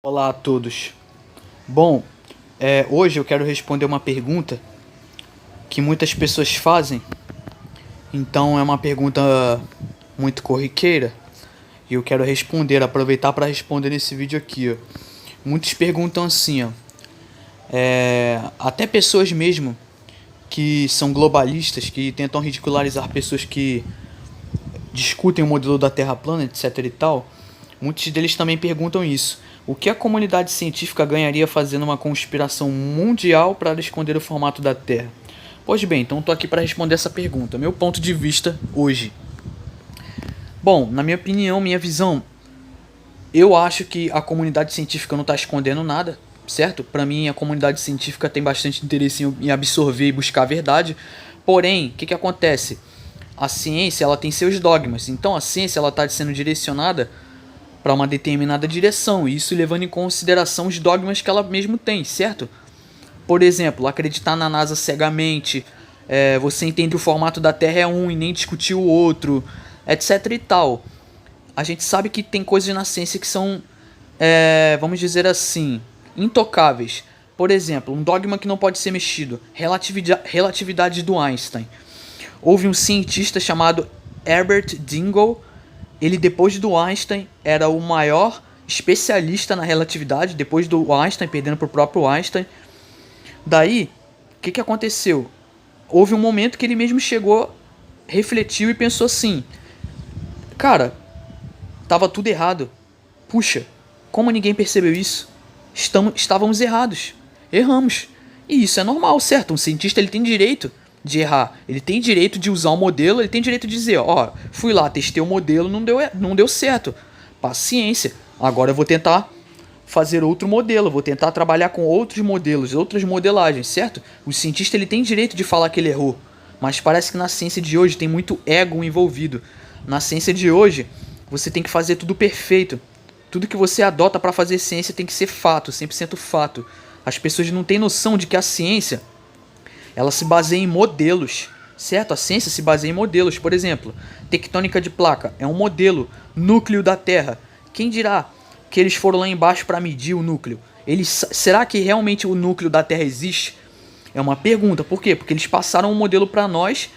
Olá a todos. Bom, hoje eu quero responder uma pergunta que muitas pessoas fazem. Então é uma pergunta muito corriqueira e eu quero aproveitar para responder nesse vídeo aqui. Ó. Muitos perguntam assim, ó, até pessoas mesmo que são globalistas, que tentam ridicularizar pessoas que discutem o modelo da Terra plana, etc e tal. Muitos deles também perguntam isso. O que a comunidade científica ganharia fazendo uma conspiração mundial para esconder o formato da Terra? Pois bem, então estou aqui para responder essa pergunta. Meu ponto de vista hoje. Bom, na minha opinião, minha visão, eu acho que a comunidade científica não está escondendo nada, certo? Para mim, a comunidade científica tem bastante interesse em absorver e buscar a verdade. Porém, o que acontece? A ciência ela tem seus dogmas. Então, a ciência ela está sendo direcionada para uma determinada direção, isso levando em consideração os dogmas que ela mesmo tem, certo? Por exemplo, acreditar na NASA cegamente, você entende o formato da Terra é um e nem discutir o outro, etc e tal. A gente sabe que tem coisas na ciência que são, vamos dizer assim, intocáveis. Por exemplo, um dogma que não pode ser mexido, relatividade do Einstein. Houve um cientista chamado Herbert Dingle. Ele, depois do Einstein, era o maior especialista na relatividade, depois do Einstein, perdendo para o próprio Einstein. Daí, o que aconteceu? Houve um momento que ele mesmo chegou, refletiu e pensou assim: cara, tava tudo errado. Puxa, como ninguém percebeu isso? Estávamos errados. Erramos. E isso é normal, certo? Um cientista ele tem direito de errar. Ele tem direito de usar o modelo, ele tem direito de dizer, ó, fui lá, testei o modelo, não deu certo. Paciência. Agora eu vou tentar fazer outro modelo, vou tentar trabalhar com outros modelos, outras modelagens, certo? O cientista ele tem direito de falar que ele errou. Mas parece que na ciência de hoje tem muito ego envolvido. Na ciência de hoje, você tem que fazer tudo perfeito. Tudo que você adota para fazer ciência tem que ser fato, 100% fato. As pessoas não têm noção de que a ciência ela se baseia em modelos, certo? A ciência se baseia em modelos. Por exemplo, tectônica de placa é um modelo, núcleo da Terra. Quem dirá que eles foram lá embaixo para medir o núcleo? Será que realmente o núcleo da Terra existe? É uma pergunta. Por quê? Porque eles passaram um modelo para nós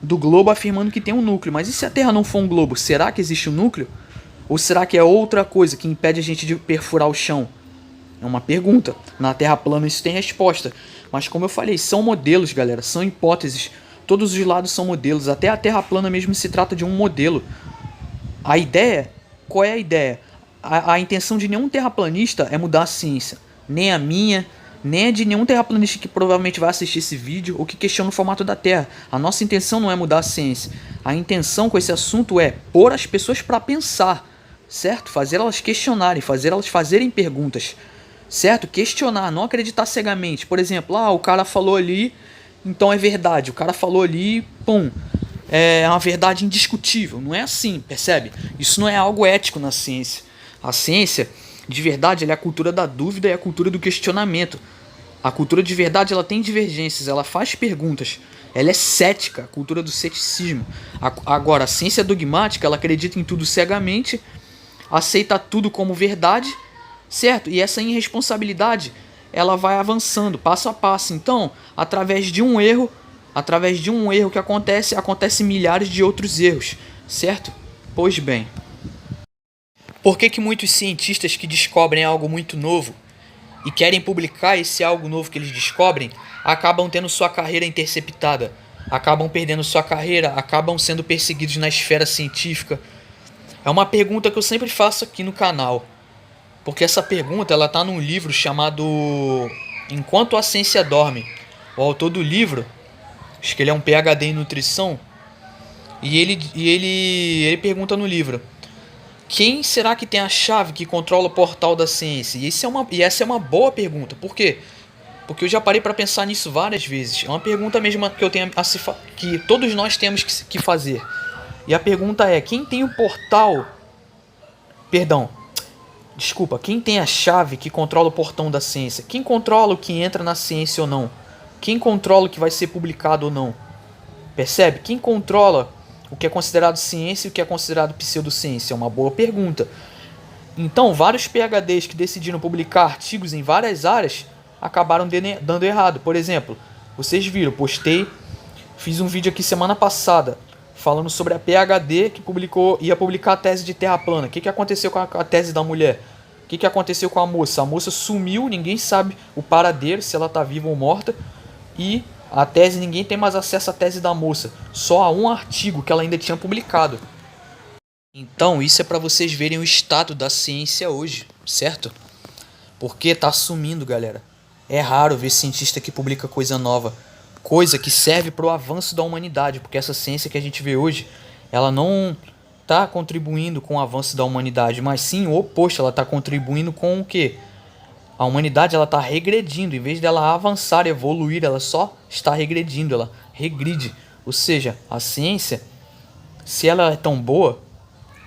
do globo afirmando que tem um núcleo. Mas e se a Terra não for um globo? Será que existe um núcleo? Ou será que é outra coisa que impede a gente de perfurar o chão? É uma pergunta. Na Terra plana isso tem resposta. Mas como eu falei, são modelos, galera. São hipóteses. Todos os lados são modelos. Até a Terra plana mesmo se trata de um modelo. A ideia... Qual é a ideia? A intenção de nenhum terraplanista é mudar a ciência. Nem a minha, nem a de nenhum terraplanista que provavelmente vai assistir esse vídeo ou que questiona o formato da Terra. A nossa intenção não é mudar a ciência. A intenção com esse assunto é pôr as pessoas para pensar, certo? Fazer elas questionarem, fazer elas fazerem perguntas, certo? Questionar, não acreditar cegamente. Por exemplo, o cara falou ali, então é verdade. O cara falou ali, pum, é uma verdade indiscutível. Não é assim, percebe? Isso não é algo ético na ciência. A ciência, de verdade, ela é a cultura da dúvida e a cultura do questionamento. A cultura de verdade ela tem divergências, ela faz perguntas. Ela é cética, a cultura do ceticismo. Agora, a ciência dogmática, ela acredita em tudo cegamente, aceita tudo como verdade, certo? E essa irresponsabilidade, ela vai avançando passo a passo. Então, através de um erro que acontece milhares de outros erros, certo? Pois bem, por que muitos cientistas que descobrem algo muito novo e querem publicar esse algo novo que eles descobrem, acabam tendo sua carreira interceptada, acabam perdendo sua carreira, acabam sendo perseguidos na esfera científica? É uma pergunta que eu sempre faço aqui no canal, porque essa pergunta ela tá num livro chamado Enquanto a Ciência Dorme. O autor do livro, acho que ele é um PhD em nutrição, e ele pergunta no livro: quem será que tem a chave que controla o portal da ciência? E essa é uma boa pergunta. Por quê? Porque eu já parei para pensar nisso várias vezes. É uma pergunta mesmo que eu tenho que todos nós temos que fazer. E a pergunta é: quem tem o portal? Perdão. Desculpa, quem tem a chave que controla o portão da ciência? Quem controla o que entra na ciência ou não? Quem controla o que vai ser publicado ou não? Percebe? Quem controla o que é considerado ciência e o que é considerado pseudociência? É uma boa pergunta. Então, vários PhDs que decidiram publicar artigos em várias áreas acabaram dando errado. Por exemplo, vocês viram, fiz um vídeo aqui semana passada falando sobre a PhD que ia publicar a tese de terra plana. O que aconteceu com a tese da mulher? O que aconteceu com a moça? A moça sumiu, ninguém sabe o paradeiro, se ela está viva ou morta. E a tese, ninguém tem mais acesso à tese da moça. Só a um artigo que ela ainda tinha publicado. Então, isso é para vocês verem o estado da ciência hoje, certo? Porque tá sumindo, galera. É raro ver cientista que publica coisa nova, coisa que serve para o avanço da humanidade, porque essa ciência que a gente vê hoje, ela não tá contribuindo com o avanço da humanidade, mas sim o oposto, ela tá contribuindo com o quê? A humanidade, ela tá regredindo, em vez dela avançar, evoluir, ela só está regredindo, ela regride. Ou seja, a ciência, se ela é tão boa,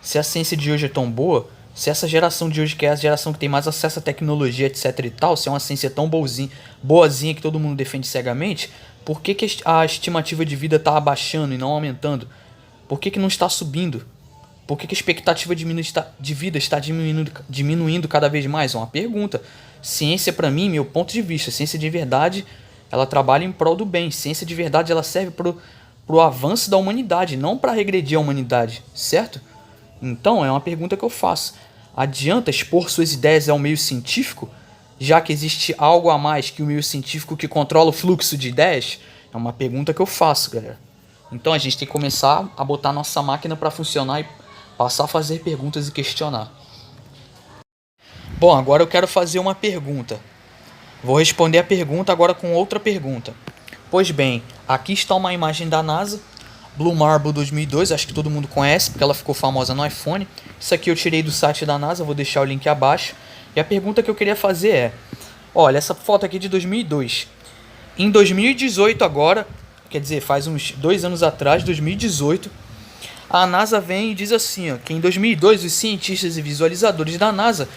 se a ciência de hoje é tão boa, se essa geração de hoje, que é a geração que tem mais acesso à tecnologia, etc e tal, se é uma ciência tão boazinha que todo mundo defende cegamente, por que a estimativa de vida está abaixando e não aumentando? Por que não está subindo? Por que a expectativa de vida está diminuindo cada vez mais? É uma pergunta. Ciência, para mim, meu ponto de vista, ciência de verdade, ela trabalha em prol do bem. Ciência de verdade, ela serve pro avanço da humanidade, não para regredir a humanidade, certo? Então, é uma pergunta que eu faço. Adianta expor suas ideias ao meio científico, já que existe algo a mais que o meio científico que controla o fluxo de ideias? É uma pergunta que eu faço, galera. Então, a gente tem que começar a botar nossa máquina para funcionar e passar a fazer perguntas e questionar. Bom, agora eu quero fazer uma pergunta. Vou responder a pergunta agora com outra pergunta. Pois bem, aqui está uma imagem da NASA, Blue Marble 2002, acho que todo mundo conhece, porque ela ficou famosa no iPhone. Isso aqui eu tirei do site da NASA, vou deixar o link abaixo. E a pergunta que eu queria fazer é, olha, essa foto aqui é de 2002. Em 2018 agora, quer dizer, faz uns 2 anos atrás, 2018, a NASA vem e diz assim, ó, que em 2002 os cientistas e visualizadores da NASA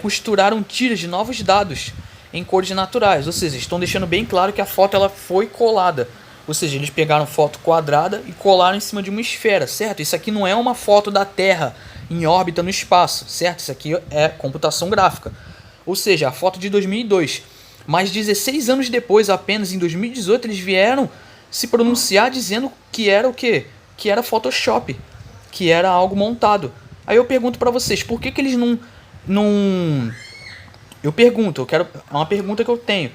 costuraram tiras de novos dados em cores naturais. Ou seja, estão deixando bem claro que a foto ela foi colada. Ou seja, eles pegaram foto quadrada e colaram em cima de uma esfera, certo? Isso aqui não é uma foto da Terra em órbita no espaço, certo? Isso aqui é computação gráfica. Ou seja, a foto de 2002. Mas 16 anos depois, apenas em 2018, eles vieram se pronunciar dizendo que era o quê? Que era Photoshop, que era algo montado. Aí eu pergunto pra vocês, por que eles não... É uma pergunta que eu tenho.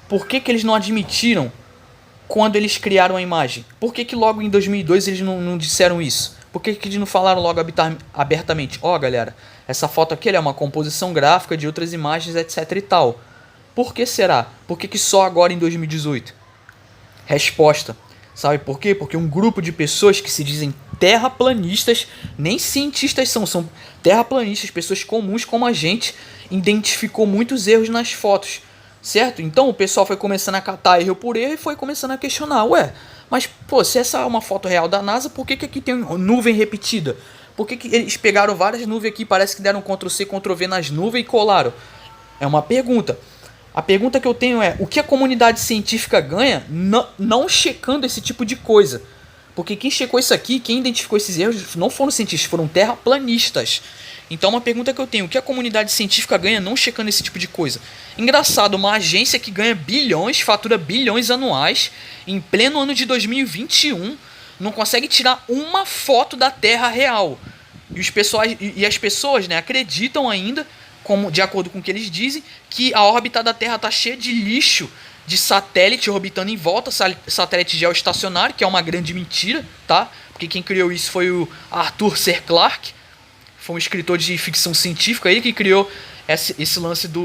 Por que eles não admitiram quando eles criaram a imagem? Por que logo em 2002 eles não disseram isso? Por que eles não falaram logo abertamente? Ó, galera, essa foto aqui é uma composição gráfica de outras imagens, etc e tal. Por que será? Por que só agora em 2018? Resposta. Sabe por quê? Porque um grupo de pessoas que se dizem terraplanistas, nem cientistas são terraplanistas, pessoas comuns como a gente, identificou muitos erros nas fotos. Certo? Então o pessoal foi começando a catar erro por erro e foi começando a questionar. Ué, mas pô, se essa é uma foto real da NASA, por que aqui tem nuvem repetida? Por que eles pegaram várias nuvens aqui, parece que deram Ctrl+C, Ctrl+V nas nuvens e colaram? É uma pergunta. A pergunta que eu tenho é, o que a comunidade científica ganha não checando esse tipo de coisa? Porque quem checou isso aqui, quem identificou esses erros, não foram cientistas, foram terraplanistas. Então uma pergunta que eu tenho, o que a comunidade científica ganha não checando esse tipo de coisa? Engraçado, uma agência que ganha bilhões, fatura bilhões anuais, em pleno ano de 2021, não consegue tirar uma foto da Terra real. E as pessoas, né, acreditam ainda, de acordo com o que eles dizem, que a órbita da Terra está cheia de lixo, de satélite orbitando em volta, satélite geoestacionário, que é uma grande mentira, tá? Porque quem criou isso foi o Arthur C. Clarke, foi um escritor de ficção científica, ele que criou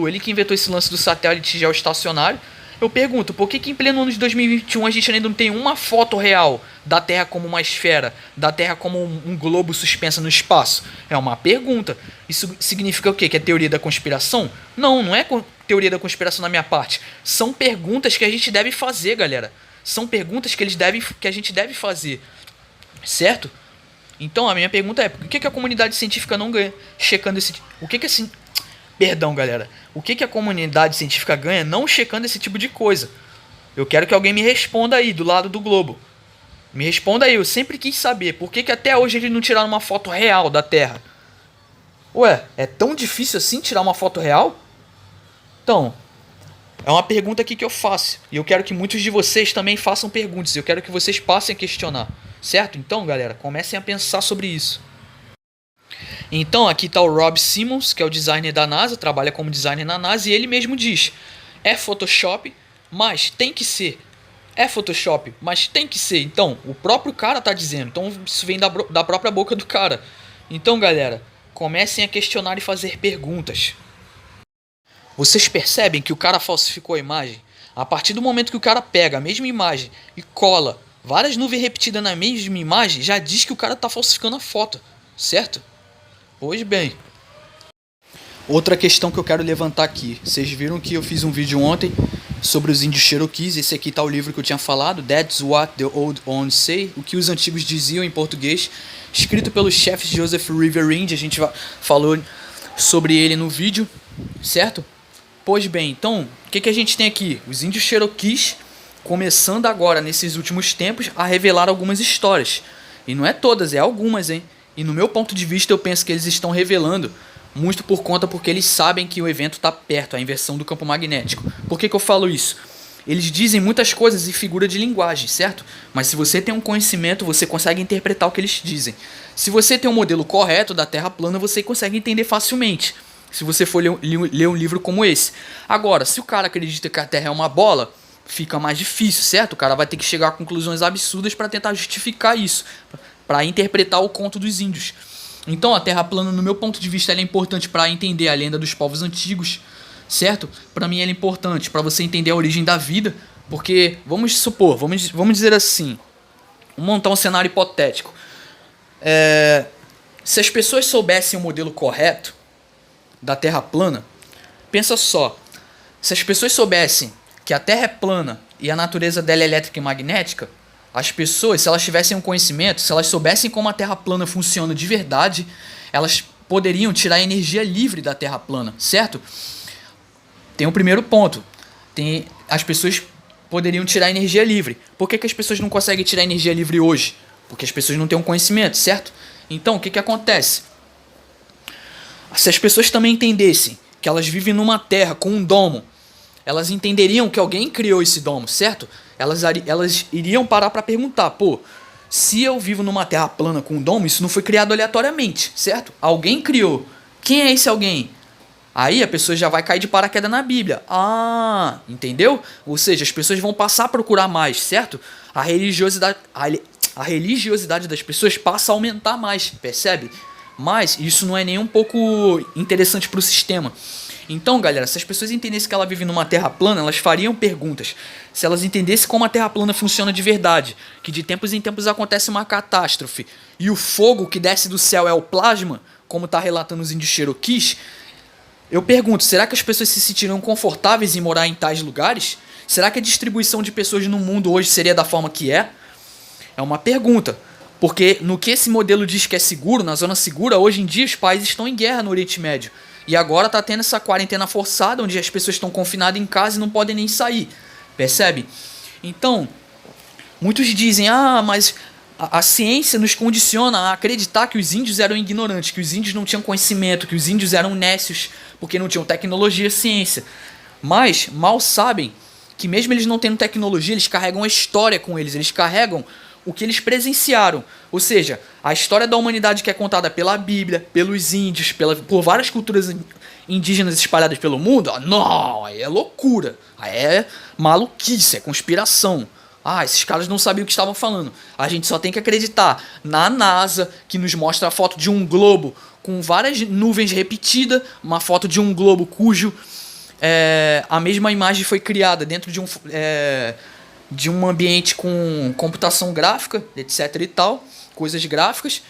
ele que inventou esse lance do satélite geoestacionário. Eu pergunto, por que em pleno ano de 2021 a gente ainda não tem uma foto real da Terra como uma esfera, da Terra como um globo suspenso no espaço? É uma pergunta. Isso significa o quê? Que é teoria da conspiração? Não, não é teoria da conspiração da minha parte. São perguntas que a gente deve fazer, galera. São perguntas que a gente deve fazer. Certo? Então a minha pergunta é, por que a comunidade científica não ganha checando esse... Perdão, galera. O que a comunidade científica ganha não checando esse tipo de coisa? Eu quero que alguém me responda aí, do lado do globo. Me responda aí, eu sempre quis saber. Por que até hoje eles não tiraram uma foto real da Terra? Ué, é tão difícil assim tirar uma foto real? Então, é uma pergunta aqui que eu faço. E eu quero que muitos de vocês também façam perguntas. Eu quero que vocês passem a questionar. Certo? Então, galera, comecem a pensar sobre isso. Então, aqui está o Rob Simmons, que é o designer da NASA, trabalha como designer na NASA, e ele mesmo diz: é Photoshop, mas tem que ser. É Photoshop, mas tem que ser. Então, o próprio cara tá dizendo. Então, isso vem da própria boca do cara. Então, galera, comecem a questionar e fazer perguntas. Vocês percebem que o cara falsificou a imagem? A partir do momento que o cara pega a mesma imagem e cola várias nuvens repetidas na mesma imagem, já diz que o cara tá falsificando a foto, certo? Pois bem. Outra questão que eu quero levantar aqui. Vocês viram que eu fiz um vídeo ontem sobre os índios Cherokees. Esse aqui tá o livro que eu tinha falado, That's What the Old Ones Say, o que os antigos diziam em português, escrito pelo chefe Joseph Reverend. A gente falou sobre ele no vídeo, certo? Pois bem, então, o que a gente tem aqui? Os índios Cherokees começando agora, nesses últimos tempos, a revelar algumas histórias. E não é todas, é algumas, hein? E no meu ponto de vista, eu penso que eles estão revelando muito porque eles sabem que o evento está perto, a inversão do campo magnético. Por que eu falo isso? Eles dizem muitas coisas em figura de linguagem, certo? Mas se você tem um conhecimento, você consegue interpretar o que eles dizem. Se você tem um modelo correto da Terra plana, você consegue entender facilmente. Se você for ler um livro como esse. Agora, se o cara acredita que a Terra é uma bola, fica mais difícil, certo? O cara vai ter que chegar a conclusões absurdas para tentar justificar isso, para interpretar o conto dos índios. Então a Terra plana, no meu ponto de vista, ela é importante para entender a lenda dos povos antigos, certo? Para mim ela é importante para você entender a origem da vida, porque vamos supor, vamos dizer assim, vamos montar um cenário hipotético. Se as pessoas soubessem o modelo correto da Terra plana, pensa só, se as pessoas soubessem que a Terra é plana e a natureza dela é elétrica e magnética, as pessoas, se elas tivessem um conhecimento, se elas soubessem como a Terra plana funciona de verdade, elas poderiam tirar a energia livre da Terra plana, certo? Tem o primeiro ponto. As pessoas poderiam tirar a energia livre. Por que as pessoas não conseguem tirar a energia livre hoje? Porque as pessoas não têm um conhecimento, certo? Então, o que acontece? Se as pessoas também entendessem que elas vivem numa terra com um domo, elas entenderiam que alguém criou esse domo, certo? Elas iriam parar para perguntar, pô, se eu vivo numa terra plana com um domo, isso não foi criado aleatoriamente, certo? Alguém criou. Quem é esse alguém? Aí a pessoa já vai cair de paraquedas na Bíblia. Ah, entendeu? Ou seja, as pessoas vão passar a procurar mais, certo? A religiosidade das pessoas passa a aumentar mais, percebe? Mas isso não é nem um pouco interessante para o sistema. Então, galera, se as pessoas entendessem que ela vive numa terra plana, elas fariam perguntas. Se elas entendessem como a terra plana funciona de verdade, que de tempos em tempos acontece uma catástrofe, e o fogo que desce do céu é o plasma, como está relatando os índios Cherokees, eu pergunto, será que as pessoas se sentiriam confortáveis em morar em tais lugares? Será que a distribuição de pessoas no mundo hoje seria da forma que é? É uma pergunta. Porque no que esse modelo diz que é seguro, na zona segura, hoje em dia os países estão em guerra no Oriente Médio. E agora tá tendo essa quarentena forçada, onde as pessoas estão confinadas em casa e não podem nem sair. Percebe? Então, muitos dizem, mas a ciência nos condiciona a acreditar que os índios eram ignorantes, que os índios não tinham conhecimento, que os índios eram nécios, porque não tinham tecnologia e ciência. Mas mal sabem que mesmo eles não tendo tecnologia, eles carregam a história com eles, eles carregam o que eles presenciaram. Ou seja, a história da humanidade que é contada pela Bíblia, pelos índios, por várias culturas indígenas espalhadas pelo mundo, não, aí é loucura, aí é maluquice, é conspiração. Esses caras não sabiam o que estavam falando. A gente só tem que acreditar na NASA, que nos mostra a foto de um globo com várias nuvens repetidas, uma foto de um globo cujo a mesma imagem foi criada dentro de um ambiente com computação gráfica, etc e tal, coisas gráficas.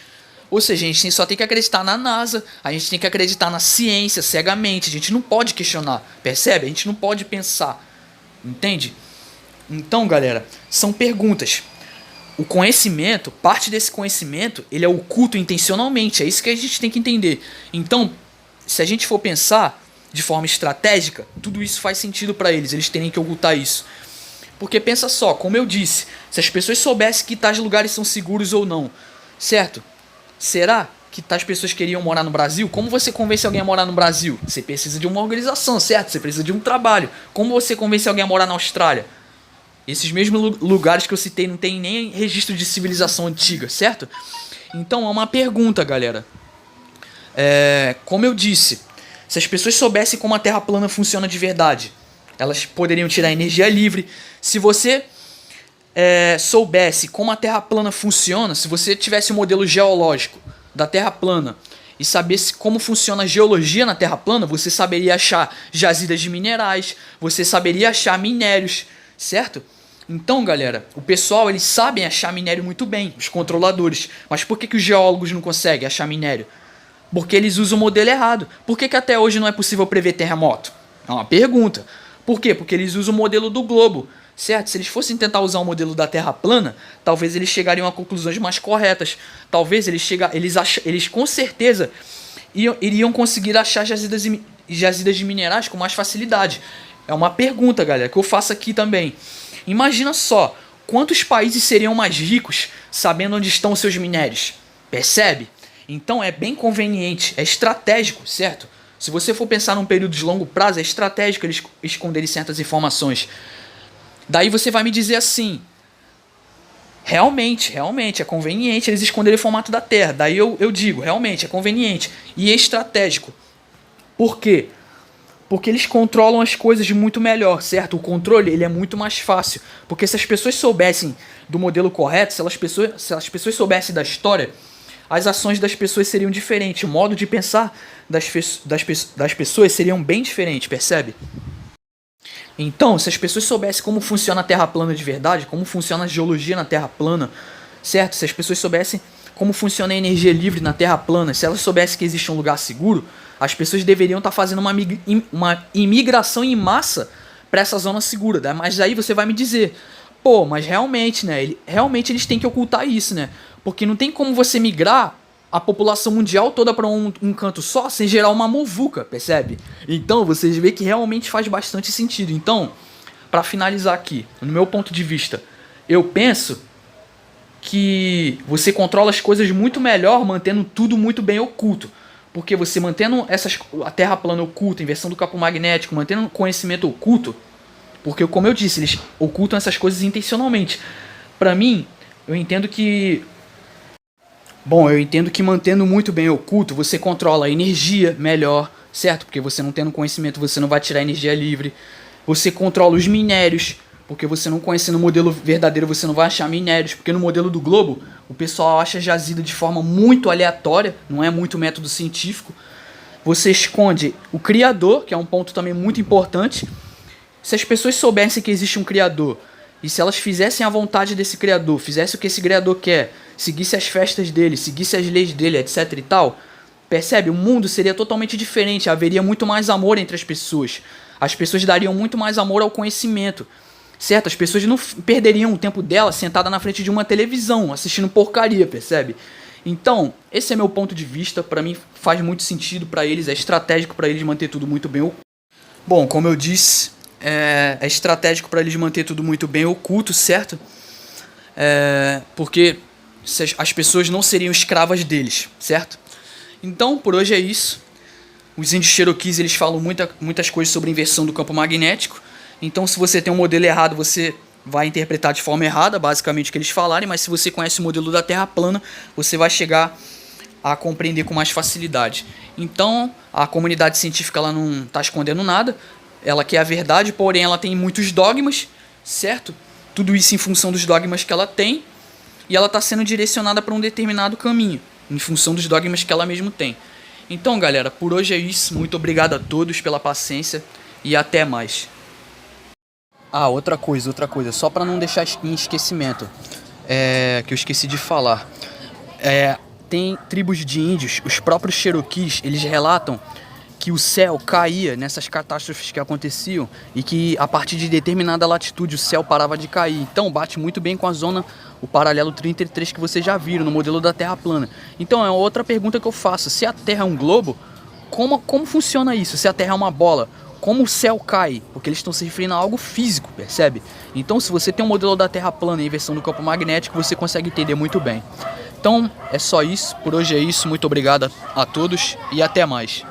Ou seja, a gente só tem que acreditar na NASA, a gente tem que acreditar na ciência cegamente, a gente não pode questionar, percebe? A gente não pode pensar, entende? Então, galera, são perguntas. O conhecimento, parte desse conhecimento, ele é oculto intencionalmente, é isso que a gente tem que entender. Então, se a gente for pensar de forma estratégica, tudo isso faz sentido para eles terem que ocultar isso. Porque pensa só, como eu disse, se as pessoas soubessem que tais lugares são seguros ou não, certo? Será que tais pessoas queriam morar no Brasil, como você convence alguém a morar no Brasil? Você precisa de uma organização, certo? Você precisa de um trabalho. Como você convence alguém a morar na Austrália? Esses mesmos lugares que eu citei não tem nem registro de civilização antiga, certo? Então é uma pergunta, galera. Como eu disse, se as pessoas soubessem como a Terra plana funciona de verdade, elas poderiam tirar energia livre. Se você soubesse como a Terra plana funciona, se você tivesse um modelo geológico da Terra plana e sabesse como funciona a geologia na Terra plana, você saberia achar jazidas de minerais, você saberia achar minérios, certo? Então, galera, o pessoal, eles sabem achar minério muito bem, os controladores. Mas por que os geólogos não conseguem achar minério? Porque eles usam o modelo errado. Por que até hoje não é possível prever terremoto? É uma pergunta. Por quê? Porque eles usam o modelo do globo, certo? Se eles fossem tentar usar o modelo da Terra plana, talvez eles chegariam a conclusões mais corretas. Talvez eles com certeza iriam conseguir achar jazidas de minerais com mais facilidade. É uma pergunta, galera, que eu faço aqui também. Imagina só, quantos países seriam mais ricos sabendo onde estão seus minérios? Percebe? Então é bem conveniente, é estratégico, certo? Se você for pensar num período de longo prazo, é estratégico eles esconderem certas informações. Daí você vai me dizer assim, realmente é conveniente eles esconderem o formato da Terra. Daí eu digo, realmente é conveniente e é estratégico. Por quê? Porque eles controlam as coisas muito melhor, certo? O controle ele é muito mais fácil. Porque se as pessoas soubessem do modelo correto, se as pessoas soubessem da história, as ações das pessoas seriam diferentes. O modo de pensar das pessoas seriam bem diferente, percebe? Então, se as pessoas soubessem como funciona a Terra plana de verdade, como funciona a geologia na Terra plana, certo? Se as pessoas soubessem como funciona a energia livre na Terra plana, se elas soubessem que existe um lugar seguro, as pessoas deveriam estar fazendo uma imigração em massa para essa zona segura. Né? Mas aí você vai me dizer, pô, mas realmente, né? Realmente eles têm que ocultar isso, né? Porque não tem como você migrar a população mundial toda para um canto só sem gerar uma muvuca, percebe? Então vocês veem que realmente faz bastante sentido. Então, para finalizar aqui, no meu ponto de vista, eu penso que você controla as coisas muito melhor mantendo tudo muito bem oculto. Porque você mantendo a Terra plana oculta, inversão do campo magnético, mantendo conhecimento oculto, porque como eu disse, eles ocultam essas coisas intencionalmente. Pra mim, eu entendo que mantendo muito bem oculto, você controla a energia melhor, certo? Porque você não tendo conhecimento, você não vai tirar energia livre. Você controla os minérios, porque você não conhecendo o modelo verdadeiro, você não vai achar minérios. Porque no modelo do globo, o pessoal acha jazida de forma muito aleatória, não é muito método científico. Você esconde o criador, que é um ponto também muito importante. Se as pessoas soubessem que existe um criador, e se elas fizessem a vontade desse criador, fizessem o que esse criador quer, seguisse as festas dele, seguisse as leis dele, etc e tal, percebe? O mundo seria totalmente diferente, haveria muito mais amor entre as pessoas. As pessoas dariam muito mais amor ao conhecimento, certo? As pessoas não perderiam o tempo dela sentada na frente de uma televisão, assistindo porcaria, percebe? Então, esse é meu ponto de vista, pra mim faz muito sentido pra eles, é estratégico pra eles manter tudo muito bem oculto. Bom, como eu disse, é estratégico pra eles manter tudo muito bem oculto, certo? Porque as pessoas não seriam escravas deles, certo? Então, por hoje é isso. Os índios Cherokees, eles falam muitas coisas sobre inversão do campo magnético. Então, se você tem um modelo errado, você vai interpretar de forma errada, basicamente o que eles falarem. Mas se você conhece o modelo da Terra plana, você vai chegar a compreender com mais facilidade. Então, a comunidade científica ela não está escondendo nada. Ela quer a verdade, porém ela tem muitos dogmas, certo? Tudo isso em função dos dogmas que ela tem. E ela está sendo direcionada para um determinado caminho, em função dos dogmas que ela mesmo tem. Então, galera, por hoje é isso. Muito obrigado a todos pela paciência e até mais. Ah, outra coisa, só para não deixar em esquecimento, que eu esqueci de falar. Tem tribos de índios, os próprios Cherokees, eles relatam que o céu caía nessas catástrofes que aconteciam e que a partir de determinada latitude o céu parava de cair. Então bate muito bem com a zona, o paralelo 33 que vocês já viram no modelo da Terra plana. Então é outra pergunta que eu faço, se a Terra é um globo, como funciona isso? Se a Terra é uma bola, como o céu cai? Porque eles estão se referindo a algo físico, percebe? Então se você tem um modelo da Terra plana e inversão do campo magnético, você consegue entender muito bem. Então Então é só isso, por hoje é isso, muito obrigado a todos e até mais.